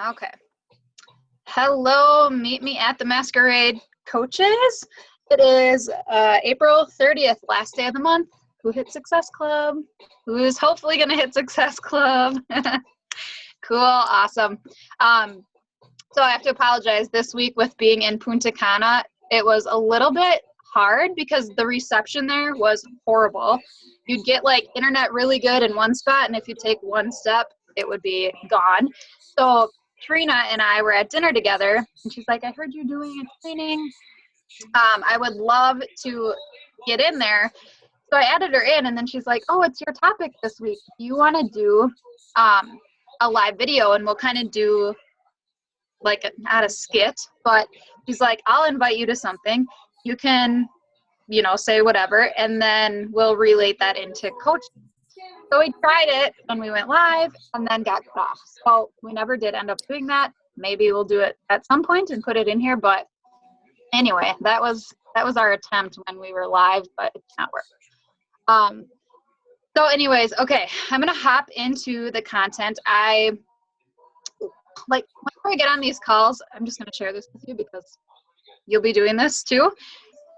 Okay. Hello, meet me at the Masquerade coaches. It is April 30th, last day of the month. Who hit Success Club? Who is hopefully going to hit Success Club? Cool, awesome. So I have to apologize this week with being in Punta Cana. It was a little bit hard because the reception there was horrible. You'd get like internet really good in one spot, and if you take one step, it would be gone. So Trina and I were at dinner together, and she's like, I heard you're doing a training. I would love to get in there. So I added her in, and then she's like, oh, it's your topic this week. Do you want to do a live video, and we'll kind of do like not a skit, but she's like, I'll invite you to something. You can, say whatever, and then we'll relate that into coaching. So we tried it when we went live and then got cut off. So we never did end up doing that. Maybe we'll do it at some point and put it in here. But anyway, that was our attempt when we were live, but it did not work. So anyways, okay, I'm going to hop into the content. Whenever I get on these calls, I'm just going to share this with you because you'll be doing this too.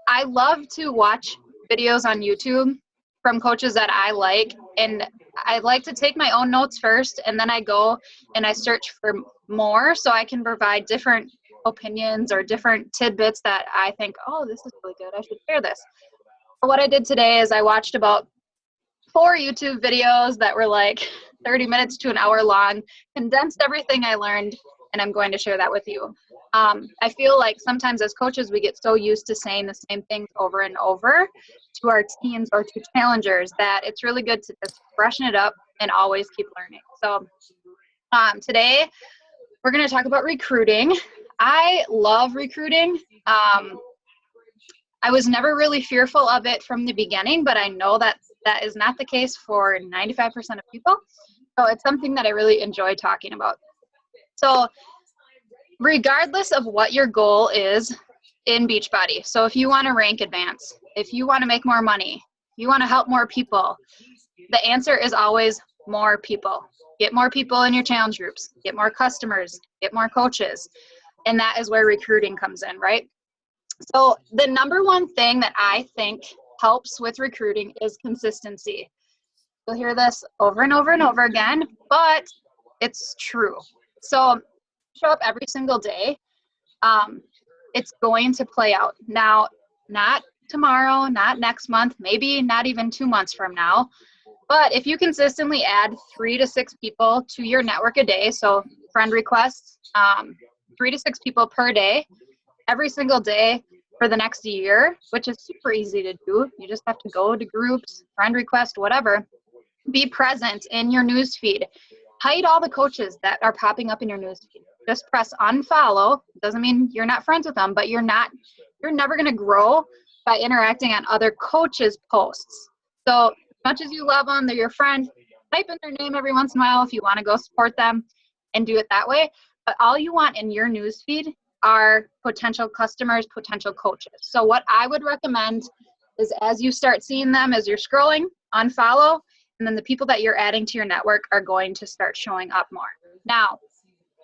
I love to watch videos on YouTube from coaches that I like, and I like to take my own notes first, and then I go and I search for more so I can provide different opinions or different tidbits that I think, oh, this is really good, I should share this. So what I did today is I watched about 4 YouTube videos that were like 30 minutes to an hour long, condensed everything I learned, and I'm going to share that with you. I feel like sometimes as coaches, we get so used to saying the same things over and over to our teams or to challengers that it's really good to just freshen it up and always keep learning. So today we're going to talk about recruiting. I love recruiting. I was never really fearful of it from the beginning, but I know that that is not the case for 95% of people. So it's something that I really enjoy talking about. So regardless of what your goal is in Beachbody, so if you want to rank advance, if you want to make more money, you want to help more people, the answer is always more people. Get more people in your challenge groups, get more customers, get more coaches. And that is where recruiting comes in, right? So the number one thing that I think helps with recruiting is consistency. You'll hear this over and over and over again, but it's true. So show up every single day. It's going to play out. Now, not tomorrow, not next month, maybe not even 2 months from now. But if you consistently add 3 to 6 people to your network a day, so friend requests, 3 to 6 people per day, every single day for the next year, which is super easy to do. You just have to go to groups, friend request, whatever. Be present in your newsfeed. Hide all the coaches that are popping up in your newsfeed. Just press unfollow. Doesn't mean you're not friends with them, but you're never going to grow by interacting on other coaches' posts. So as much as you love them, they're your friend, type in their name every once in a while if you want to go support them and do it that way. But all you want in your newsfeed are potential customers, potential coaches. So what I would recommend is as you start seeing them, as you're scrolling, unfollow, and then the people that you're adding to your network are going to start showing up more. Now,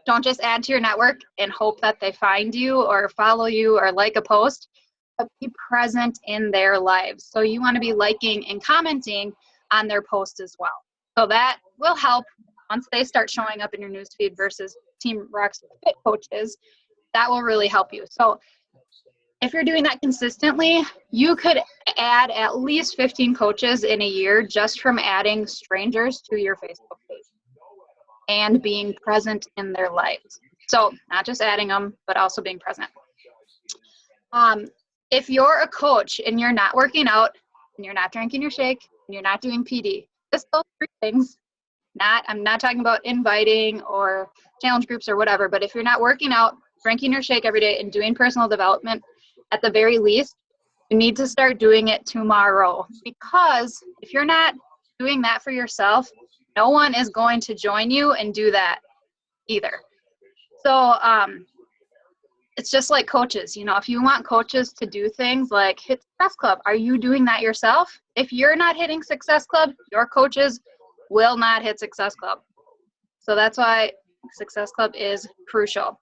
don't just add to your network and hope that they find you or follow you or like a post, but be present in their lives. So you want to be liking and commenting on their post as well. So that will help once they start showing up in your newsfeed versus Team Rocks Fit coaches. That will really help you. So if you're doing that consistently, you could add at least 15 coaches in a year just from adding strangers to your Facebook page and being present in their lives. So not just adding them, but also being present. If you're a coach and you're not working out and you're not drinking your shake and you're not doing PD, just those 3 things, I'm not talking about inviting or challenge groups or whatever, but if you're not working out, drinking your shake every day and doing personal development, at the very least, you need to start doing it tomorrow, because if you're not doing that for yourself, no one is going to join you and do that either. So it's just like coaches. If you want coaches to do things like hit Success Club, are you doing that yourself? If you're not hitting Success Club, your coaches will not hit Success Club. So that's why Success Club is crucial.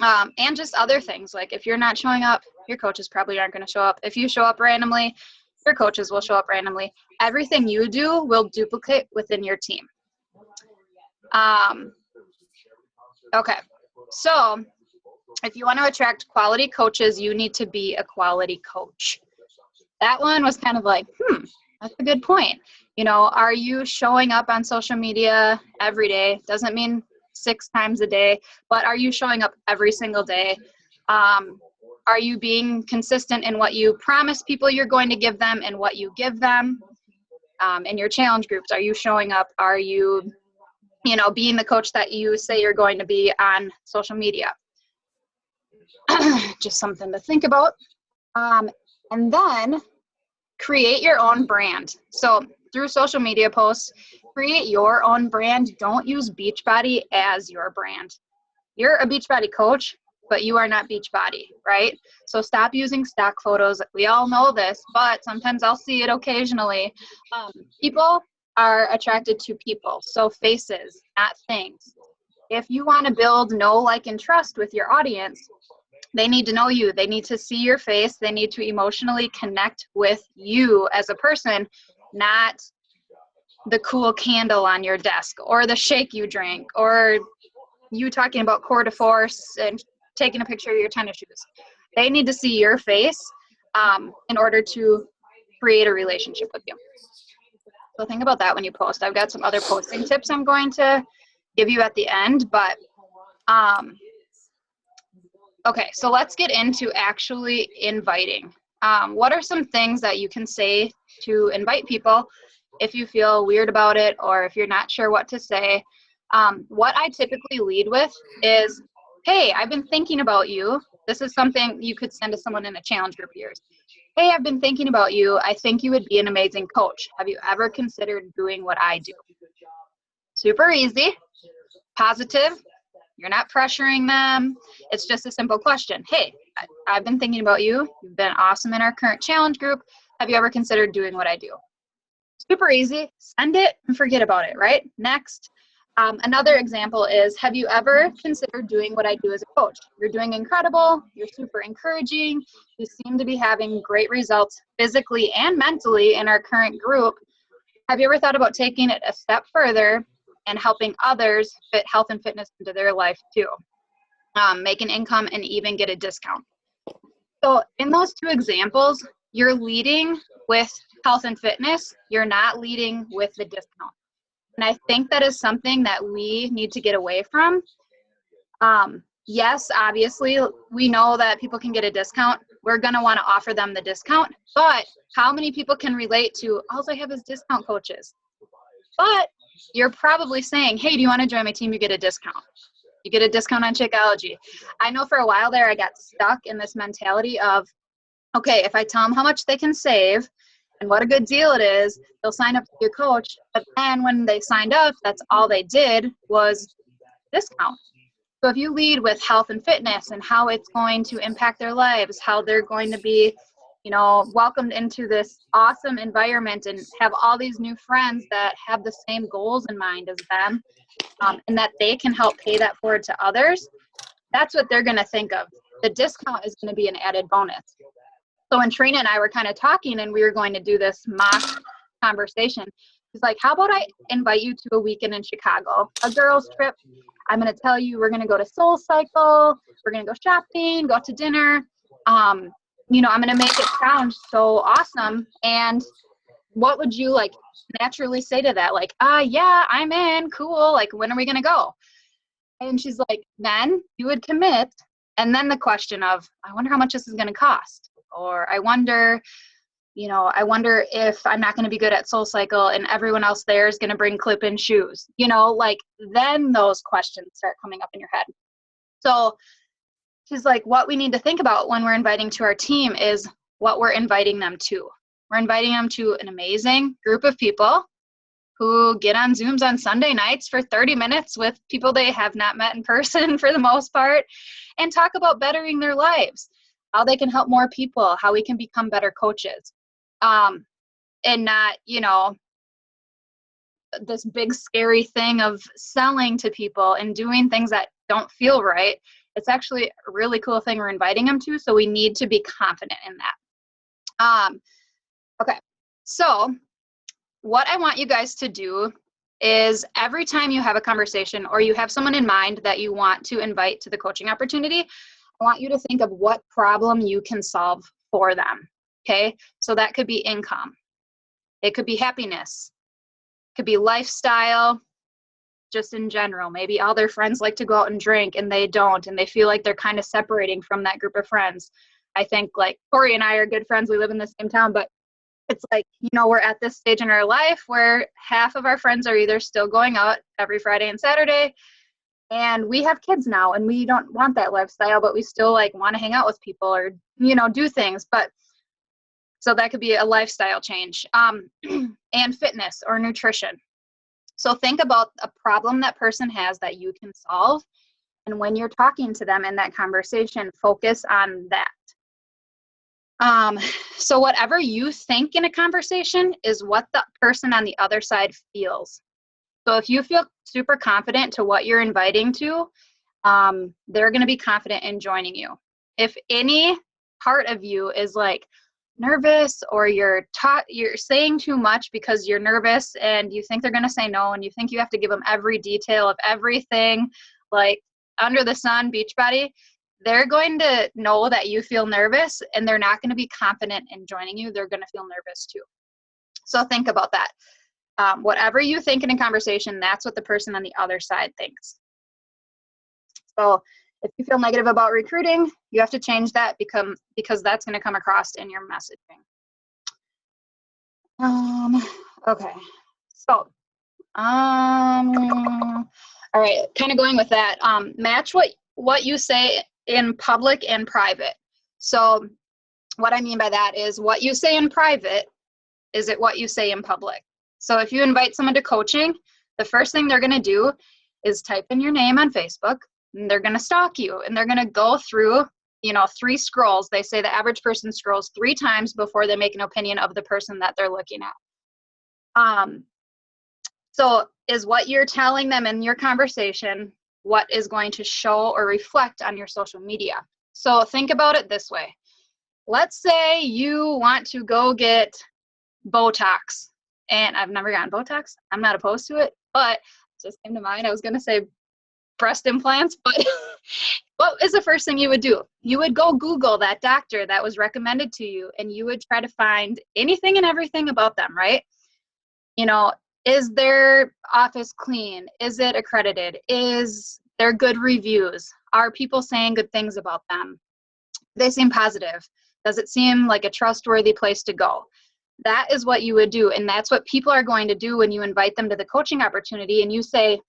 And just other things, like if you're not showing up, your coaches probably aren't going to show up. If you show up randomly, your coaches will show up randomly. Everything you do will duplicate within your team. Okay, so if you want to attract quality coaches, you need to be a quality coach. That one was kind of like, that's a good point. You know, are you showing up on social media every day? Doesn't mean 6 times a day, but are you showing up every single day? Are you being consistent in what you promise people you're going to give them and what you give them? In your challenge groups, are you showing up? Are you, being the coach that you say you're going to be on social media? Just something to think about. And then create your own brand. So through social media posts, create your own brand. Don't use Beachbody as your brand. You're a Beachbody coach, but you are not Beachbody, right? So stop using stock photos. We all know this, but sometimes I'll see it occasionally. People are attracted to people, so faces, not things. If you want to build know, like, and trust with your audience, they need to know you. They need to see your face. They need to emotionally connect with you as a person, not the cool candle on your desk or the shake you drank or you talking about core de force and taking a picture of your tennis shoes. They need to see your face in order to create a relationship with you. So think about that when you post. I've got some other posting tips I'm going to give you at the end, but okay, so let's get into actually inviting. What are some things that you can say to invite people if you feel weird about it or if you're not sure what to say? What I typically lead with is, hey, I've been thinking about you. This is something you could send to someone in a challenge group of yours. Hey, I've been thinking about you. I think you would be an amazing coach. Have you ever considered doing what I do? Super easy, positive. You're not pressuring them. It's just a simple question. Hey, I've been thinking about you. You've been awesome in our current challenge group. Have you ever considered doing what I do? Super easy. Send it and forget about it, right? Next. Another example is, have you ever considered doing what I do as a coach? You're doing incredible. You're super encouraging. You seem to be having great results physically and mentally in our current group. Have you ever thought about taking it a step further and helping others fit health and fitness into their life too? Make an income and even get a discount. So in those two examples, you're leading with health and fitness. You're not leading with the discount. And I think that is something that we need to get away from. Yes, obviously, we know that people can get a discount. We're going to want to offer them the discount. But how many people can relate to, all I have is discount coaches? But you're probably saying, hey, do you want to join my team? You get a discount. You get a discount on Shakeology. I know for a while there, I got stuck in this mentality of, okay, if I tell them how much they can save and what a good deal it is, they'll sign up to your coach. But then when they signed up, that's all they did was discount. So if you lead with health and fitness and how it's going to impact their lives, how they're going to be, welcomed into this awesome environment and have all these new friends that have the same goals in mind as them, and that they can help pay that forward to others, that's what they're going to think of. The discount is going to be an added bonus. So when Trina and I were kind of talking and we were going to do this mock conversation, she's like, how about I invite you to a weekend in Chicago, a girls trip. I'm going to tell you, we're going to go to Soul Cycle. We're going to go shopping, go to dinner. I'm going to make it sound so awesome. And what would you naturally say to that? Yeah, I'm in, cool. When are we going to go? And she's like, then you would commit. And then the question of, I wonder how much this is going to cost. Or I wonder if I'm not going to be good at Soul Cycle and everyone else there is going to bring clip-in shoes. Then those questions start coming up in your head. So she's like, what we need to think about when we're inviting to our team is what we're inviting them to. We're inviting them to an amazing group of people who get on Zooms on Sunday nights for 30 minutes with people they have not met in person for the most part and talk about bettering their lives, how they can help more people, how we can become better coaches. And not, this big scary thing of selling to people and doing things that don't feel right. It's actually a really cool thing we're inviting them to, so we need to be confident in that. Okay, so what I want you guys to do is every time you have a conversation or you have someone in mind that you want to invite to the coaching opportunity, I want you to think of what problem you can solve for them, okay? So that could be income. It could be happiness. It could be lifestyle, just in general. Maybe all their friends like to go out and drink and they don't, and they feel like they're kind of separating from that group of friends. I think like Corey and I are good friends. We live in the same town, but it's like, you know, we're at this stage in our life where half of our friends are either still going out every Friday and Saturday, and we have kids now and we don't want that lifestyle, but we still like want to hang out with people or, you know, do things. But so that could be a lifestyle change, and fitness or nutrition. So think about a problem that person has that you can solve. And when you're talking to them in that conversation, focus on that. So whatever you think in a conversation is what the person on the other side feels. So if you feel super confident to what you're inviting to, they're going to be confident in joining you. If any part of you is like nervous, or you're saying too much because you're nervous and you think they're going to say no, and you think you have to give them every detail of everything, like under the sun, Beachbody, they're going to know that you feel nervous and they're not going to be confident in joining you. They're going to feel nervous too. So think about that. Whatever you think in a conversation, that's what the person on the other side thinks. So if you feel negative about recruiting, you have to change that because that's going to come across in your messaging. Okay. So, all right, kind of going with that, match what you say in public and private. So what I mean by that is what you say in private, is it what you say in public? So if you invite someone to coaching, the first thing they're going to do is type in your name on Facebook, and they're going to stalk you, and they're going to go through, 3 scrolls. They say the average person scrolls 3 times before they make an opinion of the person that they're looking at. So is what you're telling them in your conversation what is going to show or reflect on your social media? So think about it this way. Let's say you want to go get Botox, and I've never gotten Botox. I'm not opposed to it, but it just came to mind. I was going to say breast implants, but what is the first thing you would do? You would go Google that doctor that was recommended to you, and you would try to find anything and everything about them, right? Is their office clean? Is it accredited? Is there good reviews? Are people saying good things about them? They seem positive. Does it seem like a trustworthy place to go? That is what you would do, and that's what people are going to do when you invite them to the coaching opportunity and you say,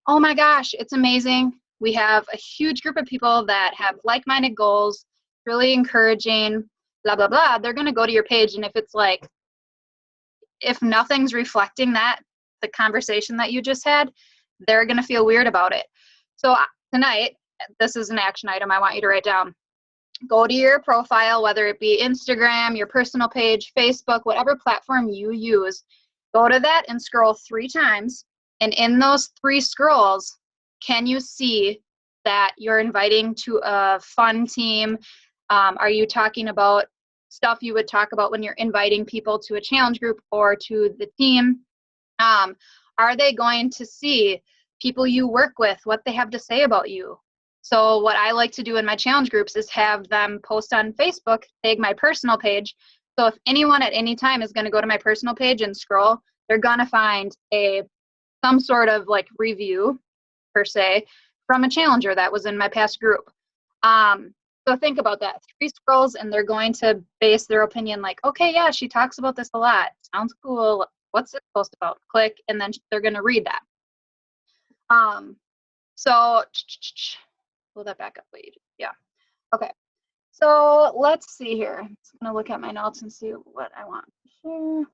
oh my gosh, it's amazing. We have a huge group of people that have like-minded goals, really encouraging, blah, blah, blah. They're going to go to your page, and if nothing's reflecting the conversation that you just had, they're going to feel weird about it. So tonight, this is an action item I want you to write down. Go to your profile, whether it be Instagram, your personal page, Facebook, whatever platform you use. Go to that and scroll 3 times. And in those 3 scrolls, can you see that you're inviting to a fun team? Are you talking about stuff you would talk about when you're inviting people to a challenge group or to the team? Are they going to see people you work with, what they have to say about you? So what I like to do in my challenge groups is have them post on Facebook, tag my personal page. So if anyone at any time is going to go to my personal page and scroll, they're going to find some sort of like review, per se, from a challenger that was in my past group. So think about that. 3 scrolls, and they're going to base their opinion like, okay, yeah, she talks about this a lot. Sounds cool. What's it post about? Click, and then they're going to read that. So pull that back up, please. Yeah. Okay. So let's see here. I'm just going to look at my notes and see what I want to share.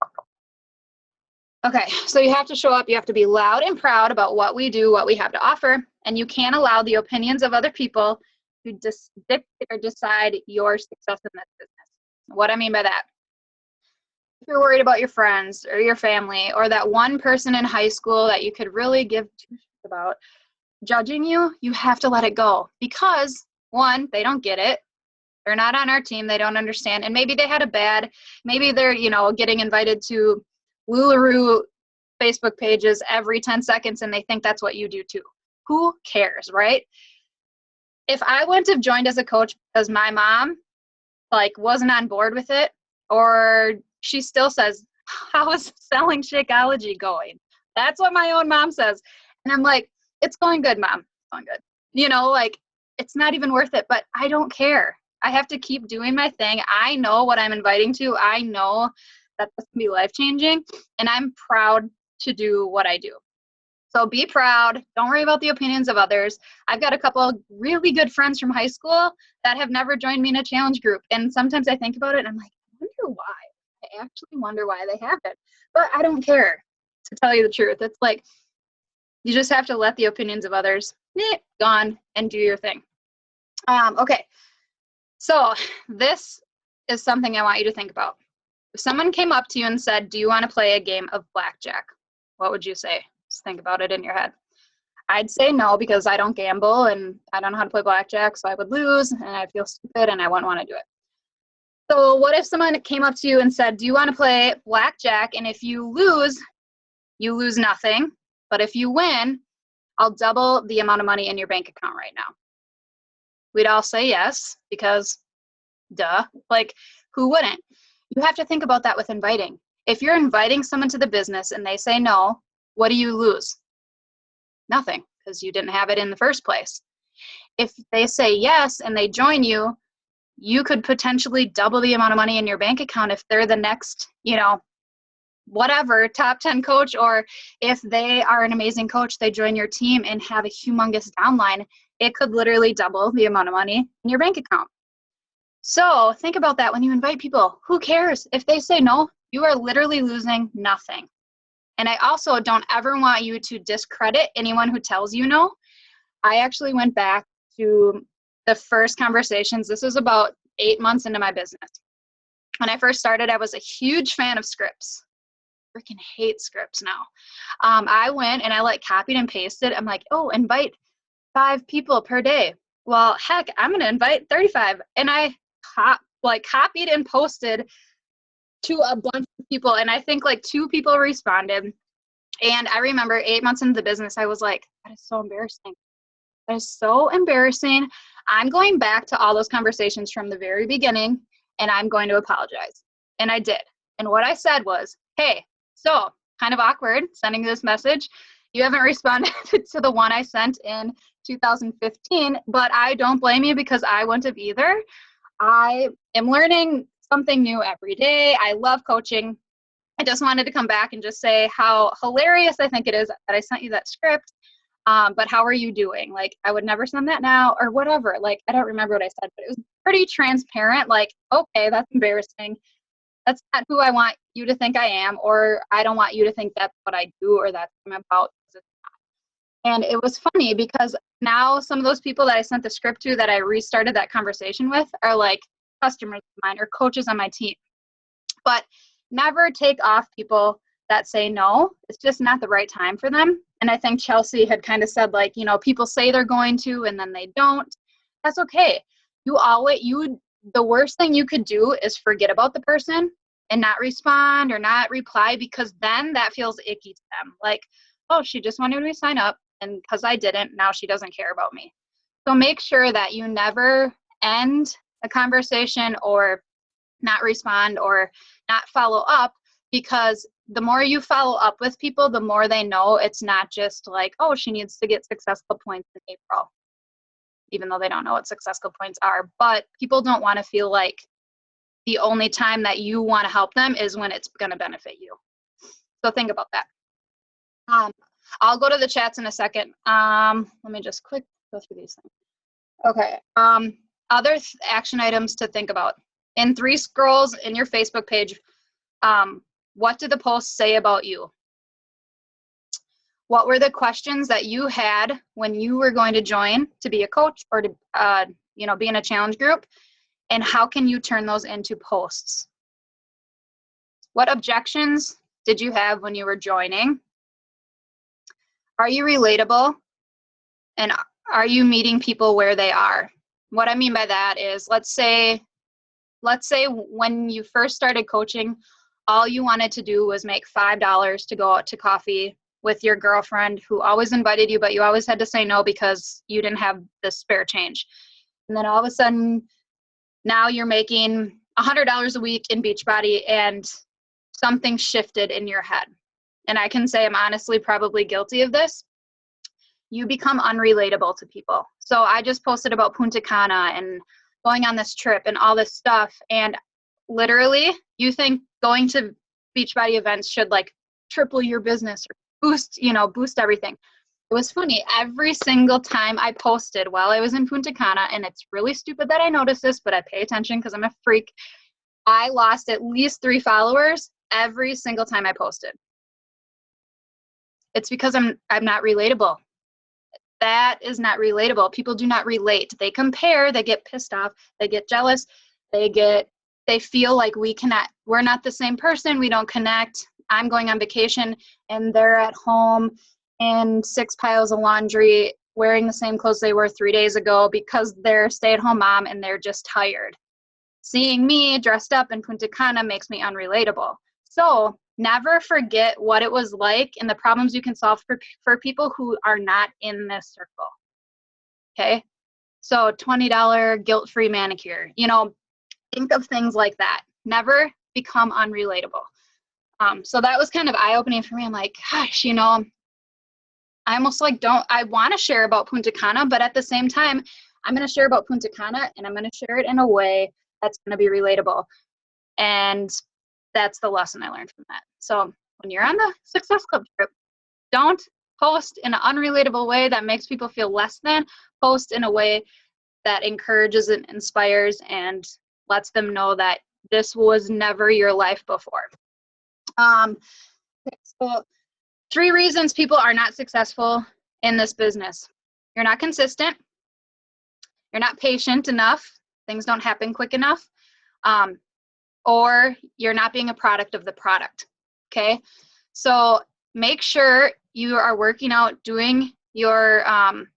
Okay, so you have to show up. You have to be loud and proud about what we do, what we have to offer, and you can't allow the opinions of other people to dictate or decide your success in this business. What I mean by that, if you're worried about your friends or your family or that one person in high school that you could really give two shits about judging you, you have to let it go. Because one, they don't get it. They're not on our team. They don't understand. And maybe they had a bad, maybe they're, getting invited to LuLaRoe Facebook pages every 10 seconds and they think that's what you do too. Who cares, right? If I wouldn't have joined as a coach because my mom wasn't on board with it, or she still says, how is selling Shakeology going? That's what my own mom says. And I'm like, it's going good, Mom. It's going good. It's not even worth it, but I don't care. I have to keep doing my thing. I know what I'm inviting to. I know that this can be life-changing, and I'm proud to do what I do. So be proud. Don't worry about the opinions of others. I've got a couple of really good friends from high school that have never joined me in a challenge group. And sometimes I think about it and I'm like, I wonder why. I actually wonder why they haven't. But I don't care, to tell you the truth. It's like, you just have to let the opinions of others gone and do your thing. Okay. So this is something I want you to think about. If someone came up to you and said, do you want to play a game of blackjack? What would you say? Just think about it in your head. I'd say no, because I don't gamble and I don't know how to play blackjack, so I would lose and I'd feel stupid and I wouldn't want to do it. So what if someone came up to you and said, do you want to play blackjack? And if you lose nothing. But if you win, I'll double the amount of money in your bank account right now. We'd all say yes, because duh, who wouldn't? You have to think about that with inviting. If you're inviting someone to the business and they say no, what do you lose? Nothing, because you didn't have it in the first place. If they say yes and they join you, you could potentially double the amount of money in your bank account if they're the next, whatever, top 10 coach, or if they are an amazing coach, they join your team and have a humongous downline, it could literally double the amount of money in your bank account. So think about that when you invite people. Who cares? If they say no, you are literally losing nothing. And I also don't ever want you to discredit anyone who tells you no. I actually went back to the first conversations. This was about 8 months into my business. When I first started, I was a huge fan of scripts. Freaking hate scripts now. I went and I copied and pasted. I'm like, oh, invite 5 people per day. Well, heck, I'm going to invite 35. And I copied and posted to a bunch of people. And I think 2 people responded. And I remember 8 months into the business, I was like, that is so embarrassing. That is so embarrassing. I'm going back to all those conversations from the very beginning and I'm going to apologize. And I did. And what I said was, hey, so kind of awkward sending this message. You haven't responded to the one I sent in 2015, but I don't blame you because I wouldn't have either. I am learning something new every day. I love coaching. I just wanted to come back and just say how hilarious I think it is that I sent you that script. But how are you doing? I would never send that now or whatever. I don't remember what I said, but it was pretty transparent. Okay, that's embarrassing. That's not who I want you to think I am, or I don't want you to think that's what I do or that's what I'm about. And it was funny because now some of those people that I sent the script to that I restarted that conversation with are customers of mine or coaches on my team. But never take off people that say no. It's just not the right time for them. And I think Chelsea had kind of said people say they're going to and then they don't. That's okay. The worst thing you could do is forget about the person and not respond or not reply, because then that feels icky to them. Oh, she just wanted me to sign up, and because I didn't, now she doesn't care about me. So make sure that you never end a conversation or not respond or not follow up, because the more you follow up with people, the more they know it's not just oh, she needs to get successful points in April, even though they don't know what successful points are. But people don't want to feel like the only time that you want to help them is when it's going to benefit you. So think about that. I'll go to the chats in a second. Let me just quick go through these things. Okay. Other action items to think about. In 3 scrolls in your Facebook page, what did the post say about you? What were the questions that you had when you were going to join to be a coach or to be in a challenge group? And how can you turn those into posts? What objections did you have when you were joining? Are you relatable? And are you meeting people where they are? What I mean by that is, let's say when you first started coaching, all you wanted to do was make $5 to go out to coffee with your girlfriend who always invited you, but you always had to say no because you didn't have the spare change. And then all of a sudden, now you're making $100 a week in Beachbody, and something shifted in your head. And I can say I'm honestly probably guilty of this. You become unrelatable to people. So I just posted about Punta Cana and going on this trip and all this stuff. And literally, you think going to Beachbody events should like triple your business or boost everything. It was funny. Every single time I posted while I was in Punta Cana, and it's really stupid that I noticed this, but I pay attention because I'm a freak. I lost at least 3 followers every single time I posted. It's because I'm not relatable. That is not relatable. People do not relate. They compare, they get pissed off, they get jealous, they feel like we're not the same person, we don't connect. I'm going on vacation and they're at home in 6 piles of laundry wearing the same clothes they wore 3 days ago because they're a stay-at-home mom and they're just tired. Seeing me dressed up in Punta Cana makes me unrelatable. So never forget what it was like and the problems you can solve for people who are not in this circle. Okay? So $20 guilt-free manicure. Think of things like that. Never become unrelatable. So that was kind of eye-opening for me. I'm like, gosh, I almost I want to share about Punta Cana, but at the same time, I'm going to share about Punta Cana and I'm going to share it in a way that's going to be relatable. And that's the lesson I learned from that. So when you're on the Success Club trip, don't post in an unrelatable way that makes people feel less than. Post in a way that encourages and inspires and lets them know that this was never your life before. So 3 reasons people are not successful in this business. You're not consistent. You're not patient enough. Things don't happen quick enough. Or you're not being a product of the product. Okay? So make sure you are working out, doing your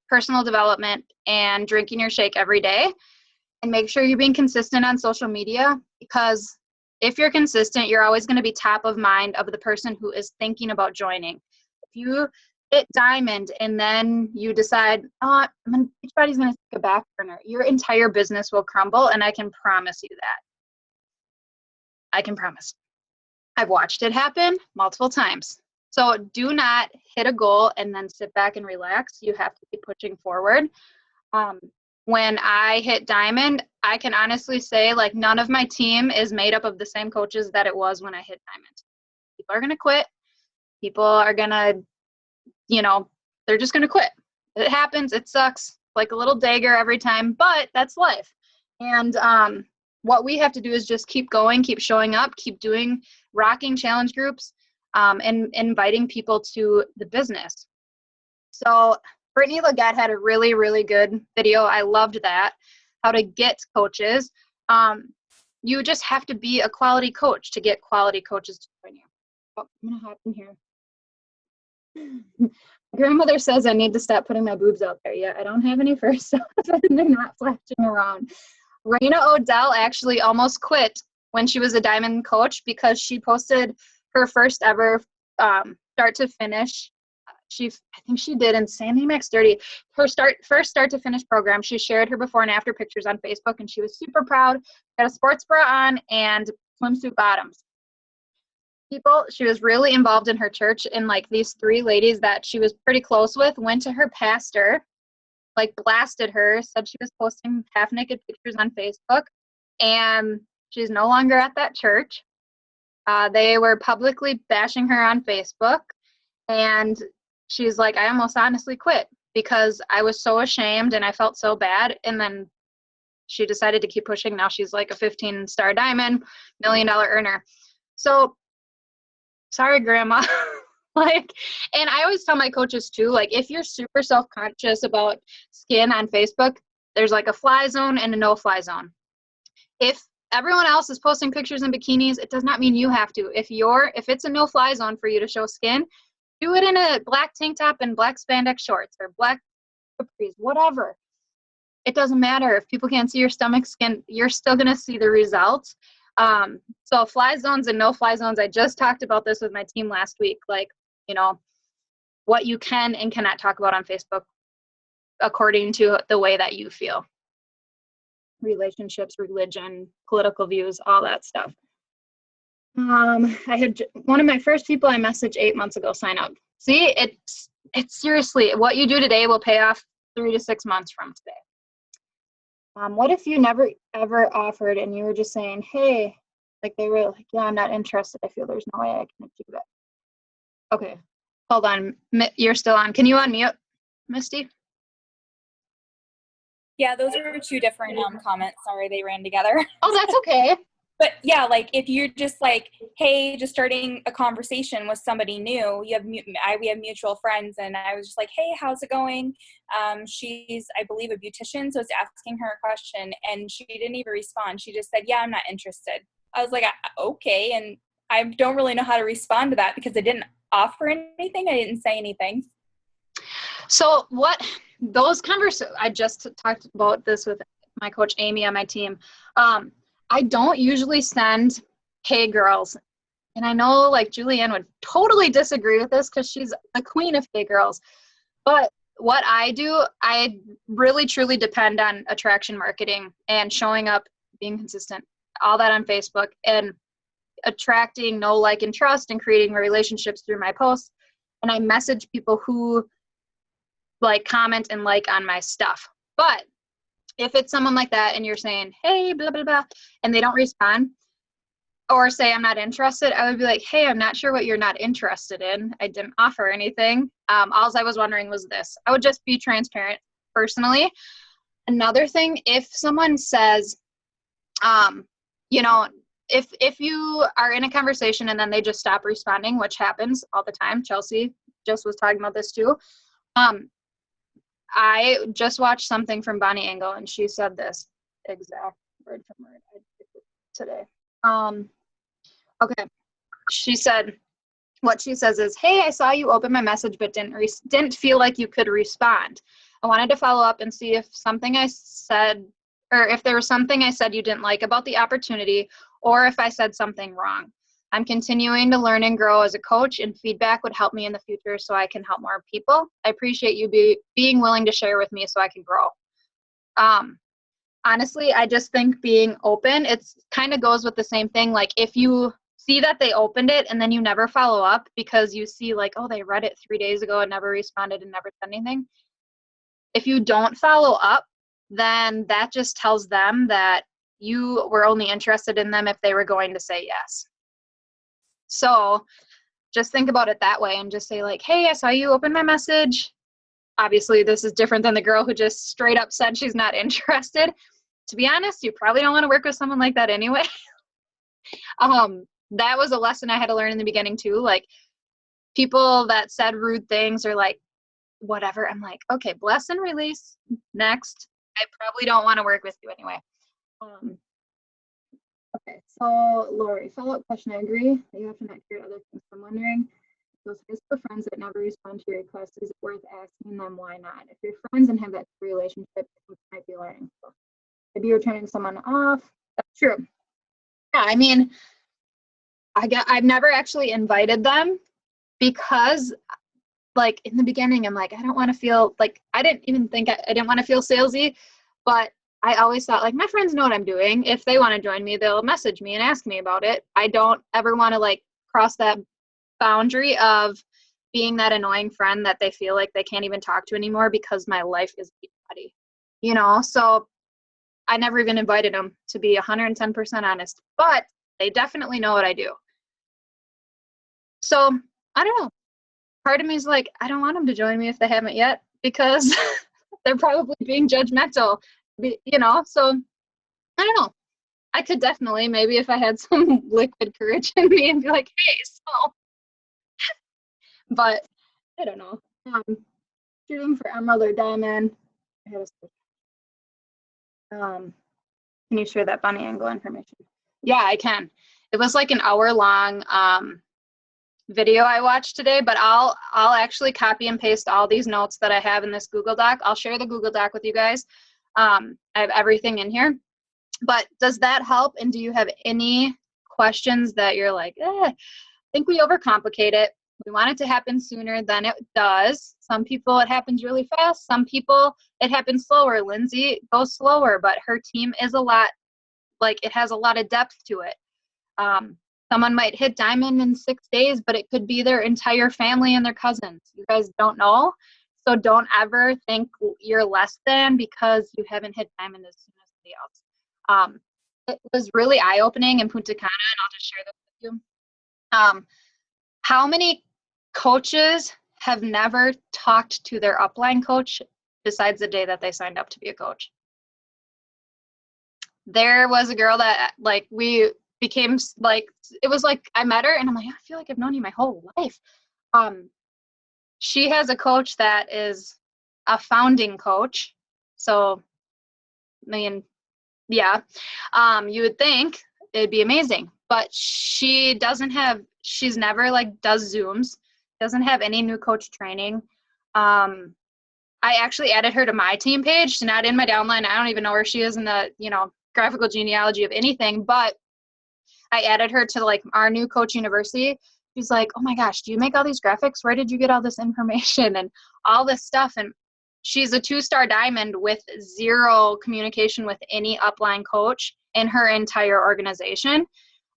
personal development, and drinking your shake every day. And make sure you're being consistent on social media, because if you're consistent, you're always going to be top of mind of the person who is thinking about joining. If you hit diamond and then you decide, Beachbody's going to take a back burner, your entire business will crumble, and I can promise you that. I can promise. I've watched it happen multiple times. So do not hit a goal and then sit back and relax. You have to keep pushing forward. When I hit diamond, I can honestly say none of my team is made up of the same coaches that it was when I hit diamond. People are going to quit. People are going to, they're just going to quit. It happens. It sucks. Like a little dagger every time, but that's life. And what we have to do is just keep going, keep showing up, keep doing rocking challenge groups, and inviting people to the business. So Brittany Leggett had a really, really good video. I loved that. How to get coaches. You just have to be a quality coach to get quality coaches to join you. Oh, I'm going to hop in here. Grandmother says I need to stop putting my boobs out there. Yeah, I don't have any first, so they're not flashing around. Raina Odell actually almost quit when she was a diamond coach because she posted her first ever start to finish. I think she did Insanity Max 30. Her first start to finish program. She shared her before and after pictures on Facebook, and she was super proud. Got a sports bra on and swimsuit bottoms. She was really involved in her church, and these 3 ladies that she was pretty close with went to her pastor, blasted her, said she was posting half-naked pictures on Facebook, and she's no longer at that church. They were publicly bashing her on Facebook, and she's like, I almost honestly quit because I was so ashamed and I felt so bad. And then she decided to keep pushing. Now she's like a 15-star diamond, $1 million earner. So sorry, Grandma. And I always tell my coaches too, if you're super self-conscious about skin on Facebook, there's a fly zone and a no-fly zone. If everyone else is posting pictures in bikinis, it does not mean you have to. If it's a no-fly zone for you to show skin, do it in a black tank top and black spandex shorts or black capris, whatever. It doesn't matter. If people can't see your stomach skin, you're still going to see the results. So fly zones and no fly zones, I just talked about this with my team last week, like, you know, what you can and cannot talk about on Facebook according to the way that you feel. Relationships, religion, political views, all that stuff. I had one of my first people I messaged 8 months ago sign up. See, it's seriously, what you do today will pay off 3 to 6 months from today. What if you never ever offered and you were just saying, hey, like they were like, yeah, I'm not interested. I feel there's no way I can achieve it. Okay, hold on. You're still on. Can you unmute, Misty? Yeah, those are two different comments. Sorry, they ran together. Oh, that's okay. But yeah, like if you're just like, hey, just starting a conversation with somebody new, we have mutual friends, and I was just like, hey, how's it going? She's, I believe, a beautician, so I was asking her a question, and she didn't even respond. She just said, yeah, I'm not interested. I was like, okay, and I don't really know how to respond to that because I didn't offer anything. I didn't say anything. So I just talked about this with my coach Amy on my team. I don't usually send, hey girls, and I know like Julianne would totally disagree with this because she's the queen of hey girls, but what I do, I really truly depend on attraction marketing and showing up, being consistent, all that on Facebook, and attracting know, like, and trust, and creating relationships through my posts. And I message people who like comment and like on my stuff. But if it's someone like that and you're saying, hey, blah, blah, blah, and they don't respond or say I'm not interested, I would be like, hey, I'm not sure what you're not interested in. I didn't offer anything. All I was wondering was this. I would just be transparent personally. Another thing, if someone says, you know, if you are in a conversation and then they just stop responding, which happens all the time, Chelsea just was talking about this too. I just watched something from Bonnie Engel, and she said this exact word from word today. Okay. She said, what she says is, hey, I saw you open my message, but didn't feel like you could respond. I wanted to follow up and see if something I said, or if there was something I said you didn't like about the opportunity, or if I said something wrong. I'm continuing to learn and grow as a coach, and feedback would help me in the future so I can help more people. I appreciate you being willing to share with me so I can grow. Honestly, I just think being open, it's kind of goes with the same thing. Like if you see that they opened it and then you never follow up because you see like, oh, they read it 3 days ago and never responded and never said anything. If you don't follow up, then that just tells them that you were only interested in them if they were going to say yes. So just think about it that way and just say like, hey, I saw you open my message. Obviously, this is different than the girl who just straight up said she's not interested. To be honest, you probably don't want to work with someone like that anyway. That was a lesson I had to learn in the beginning too. Like people that said rude things or like whatever, I'm like, okay, bless and release. Next. I probably don't want to work with you anyway. Okay, so Lori, follow-up question. I agree that you have to not create other things. I'm wondering, those high school friends that never respond to your requests, is it worth asking them why not? If you're friends and have that relationship, you might be learning. So maybe you're turning someone off. That's true. Yeah, I mean, I've never actually invited them because like in the beginning, I'm like, I don't want to feel like, I didn't even think I didn't want to feel salesy, but I always thought like my friends know what I'm doing. If they want to join me, they'll message me and ask me about it. I don't ever want to like cross that boundary of being that annoying friend that they feel like they can't even talk to anymore because my life is buddy, you know? So I never even invited them, to be 110% honest, but they definitely know what I do. So I don't know. Part of me is like, I don't want them to join me if they haven't yet because they're probably being judgmental, you know? So I don't know. I could definitely, maybe if I had some liquid courage in me and be like, hey, so. But I don't know. Shooting for emerald or diamond. Can you share that bunny angle information? Yeah, I can. It was like an hour-long video I watched today, but I'll actually copy and paste all these notes that I have in this Google Doc. I'll share the Google Doc with you guys. I have everything in here. But does that help? And do you have any questions that you're like, I think we overcomplicate it. We want it to happen sooner than it does. Some people it happens really fast. Some people it happens slower. Lindsay goes slower, but her team is a lot, like it has a lot of depth to it. Someone might hit diamond in 6 days, but it could be their entire family and their cousins. You guys don't know. So don't ever think you're less than because you haven't hit diamond as soon as somebody else. It was really eye-opening in Punta Cana, and I'll just share this with you. How many coaches have never talked to their upline coach besides the day that they signed up to be a coach? There was a girl that like we became like, it was like I met her and I'm like, I feel like I've known you my whole life. She has a coach that is a founding coach. So, I mean, yeah, you would think it'd be amazing, but she doesn't have, she's never like does Zooms, doesn't have any new coach training. I actually added her to my team page. She's not in my downline. I don't even know where she is in the, graphical genealogy of anything, but I added her to like our new coach university. She's like, oh my gosh, do you make all these graphics? Where did you get all this information and all this stuff? And she's a 2-star diamond with zero communication with any upline coach in her entire organization.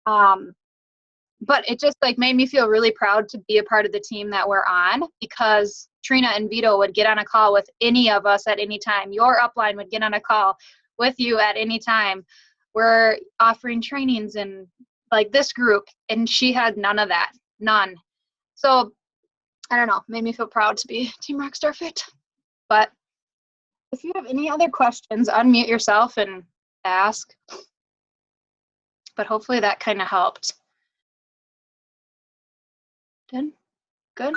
But it just like made me feel really proud to be a part of the team that we're on, because Trina and Vito would get on a call with any of us at any time. Your upline would get on a call with you at any time. We're offering trainings and like this group, and she had none of that, none. So I don't know, made me feel proud to be Team Rockstar Fit. But if you have any other questions, unmute yourself and ask. But hopefully that kind of helped. Good. Good.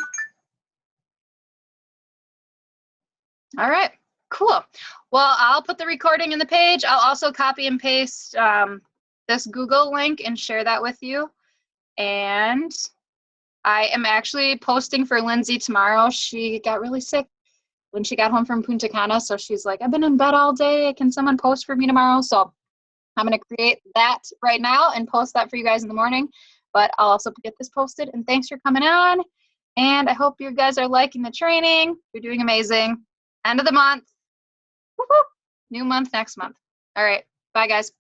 All right. Cool. Well, I'll put the recording in the page. I'll also copy and paste this Google link and share that with you. And I am actually posting for Lindsay tomorrow. She got really sick when she got home from Punta Cana. So she's like, I've been in bed all day. Can someone post for me tomorrow? So I'm going to create that right now and post that for you guys in the morning. But I'll also get this posted. And thanks for coming on. And I hope you guys are liking the training. You're doing amazing. End of the month. Woo-hoo. New month next month. All right. Bye, guys.